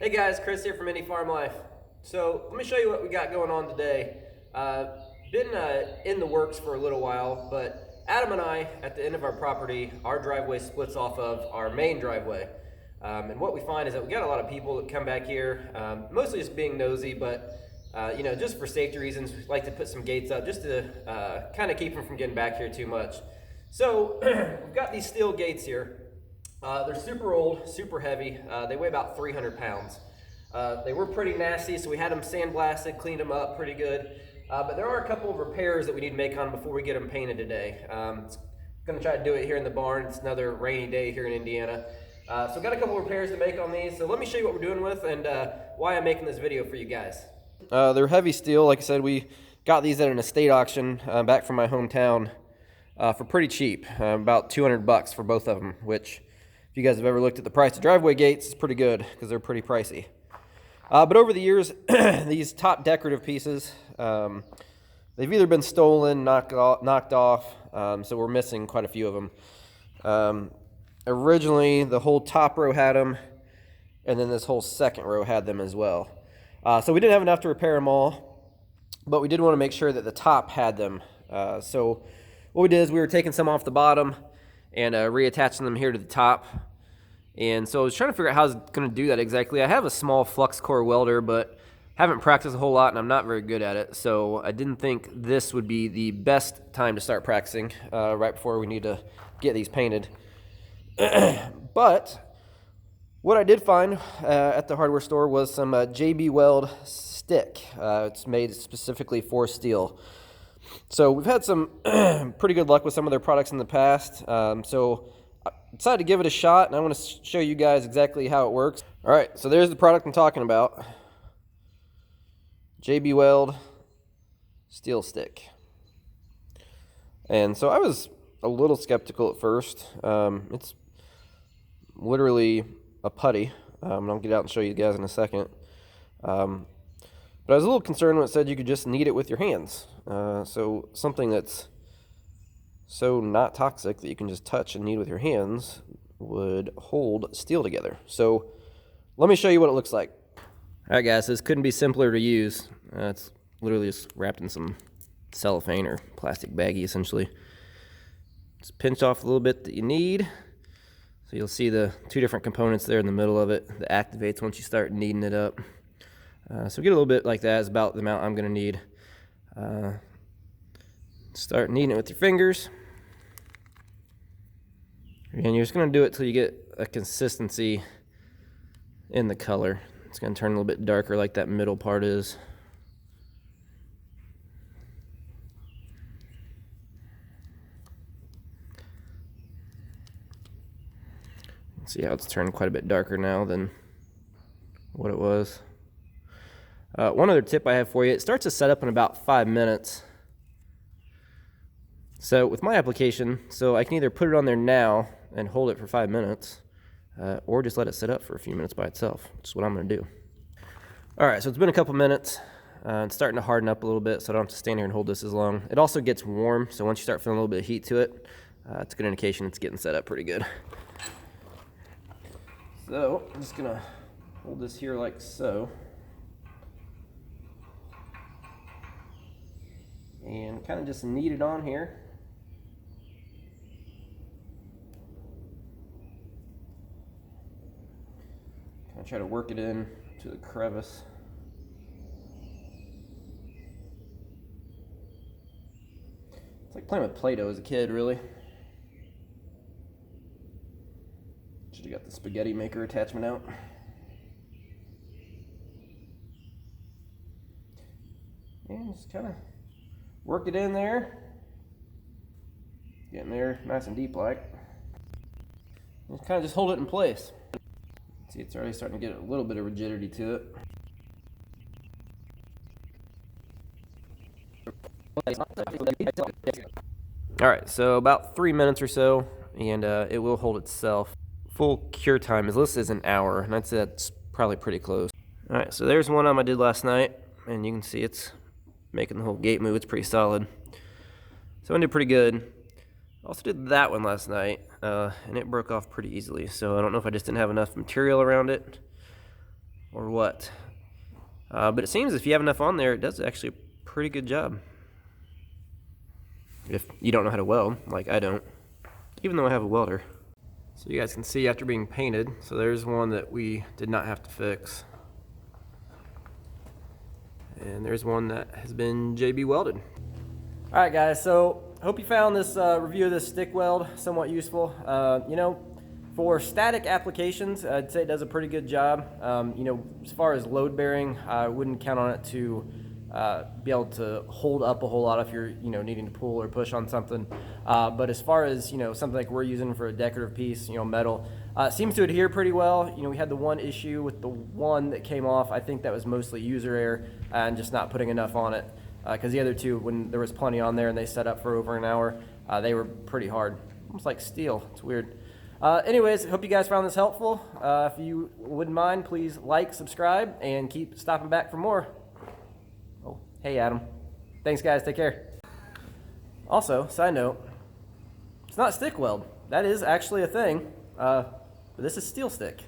Hey guys, Chris here from Indie Farm Life. So let me show you what we got going on today. Been in the works for a little while, but Adam and I, at the end of our property, our driveway splits off of our main driveway. And what we find is that we got a lot of people that come back here, mostly just being nosy, but just for safety reasons, we like to put some gates up just to kind of keep them from getting back here too much. So we've got these steel gates here. They're super old, super heavy. They weigh about 300 pounds. They were pretty nasty, so we had them sandblasted, cleaned them up pretty good. But there are a couple of repairs that we need to make on them before we get them painted today. Gonna try to do it here in the barn. It's another rainy day here in Indiana. So got a couple of repairs to make on these. So let me show you what we're doing with and why I'm making this video for you guys. They're heavy steel. Like I said, we got these at an estate auction back from my hometown for pretty cheap, about 200 bucks for both of them, which if you guys have ever looked at the price of driveway gates, it's pretty good because they're pretty pricey. But over the years, these top decorative pieces, they've either been stolen, knocked off, so we're missing quite a few of them. Originally, the whole top row had them, and then this whole second row had them as well. So we didn't have enough to repair them all, but we did want to make sure that the top had them. So what we did is we were taking some off the bottom and reattaching them here to the top. And so I was trying to figure out how I was going to do that exactly. I have a small flux core welder, but haven't practiced a whole lot, and I'm not very good at it. So I didn't think this would be the best time to start practicing right before we need to get these painted. But what I did find at the hardware store was some JB Weld stick. It's made specifically for steel. So we've had some pretty good luck with some of their products in the past. So I decided to give it a shot, and I want to show you guys exactly how it works. All right, so there's the product I'm talking about. JB Weld SteelStik. And so I was a little skeptical at first. It's literally a putty. And I'll get out and show you guys in a second. But I was a little concerned when it said you could just knead it with your hands. So something that's so not toxic that you can just touch and knead with your hands would hold steel together. So let me show you what it looks like. All right, guys, this couldn't be simpler to use. It's literally just wrapped in some cellophane or plastic baggie, essentially. Just pinch off a little bit that you need. So you'll see the two different components there in the middle of it that activates once you start kneading it up. So get a little bit like that is about the amount I'm going to need. Start kneading it with your fingers. And you're just going to do it till you get a consistency in the color. It's going to turn a little bit darker like that middle part is. See how it's turned quite a bit darker now than what it was. One other tip I have for you, it starts to set up in about 5 minutes. So with my application, so I can either put it on there now and hold it for 5 minutes, or just let it sit up for a few minutes by itself, which is what I'm going to do. All right, so it's been a couple minutes. It's starting to harden up a little bit, so I don't have to stand here and hold this as long. It also gets warm, so once you start feeling a little bit of heat to it, it's a good indication it's getting set up pretty good. So I'm just going to hold this here like so. And kind of just knead it on here. Kind of try to work it in to the crevice. It's like playing with Play-Doh as a kid, really. Should have got the spaghetti maker attachment out. And just kind of work it in there. Getting there nice and deep like. And kind of just hold it in place. See, it's already starting to get a little bit of rigidity to it. Alright, so about 3 minutes or so, and it will hold itself. Full cure time is listed as an hour, and I'd say that's probably pretty close. Alright, so there's one I did last night, and you can see it's making the whole gate move. It's pretty solid. So I did pretty good. Also did that one last night, and it broke off pretty easily. So I don't know if I just didn't have enough material around it, or what. But it seems if you have enough on there, it does actually a pretty good job. If you don't know how to weld, like I don't, even though I have a welder. So you guys can see after being painted, so there's one that we did not have to fix. And there's one that has been JB welded. All right guys, so hope you found this review of this stick weld somewhat useful. You know, for static applications, I'd say it does a pretty good job. You know, as far as load bearing, I wouldn't count on it to be able to hold up a whole lot if you're, you know, needing to pull or push on something. But as far as, you know, something like we're using for a decorative piece, you know, metal, seems to adhere pretty well. You know, we had the one issue with the one that came off. I think that was mostly user error and just not putting enough on it. Because the other two, when there was plenty on there and they set up for over an hour, they were pretty hard. Almost like steel. It's weird. Anyways, hope you guys found this helpful. If you wouldn't mind, please like, subscribe, and keep stopping back for more. Oh, hey Adam. Thanks guys, take care. Also, side note, it's not stick weld. That is actually a thing. But this is SteelStik.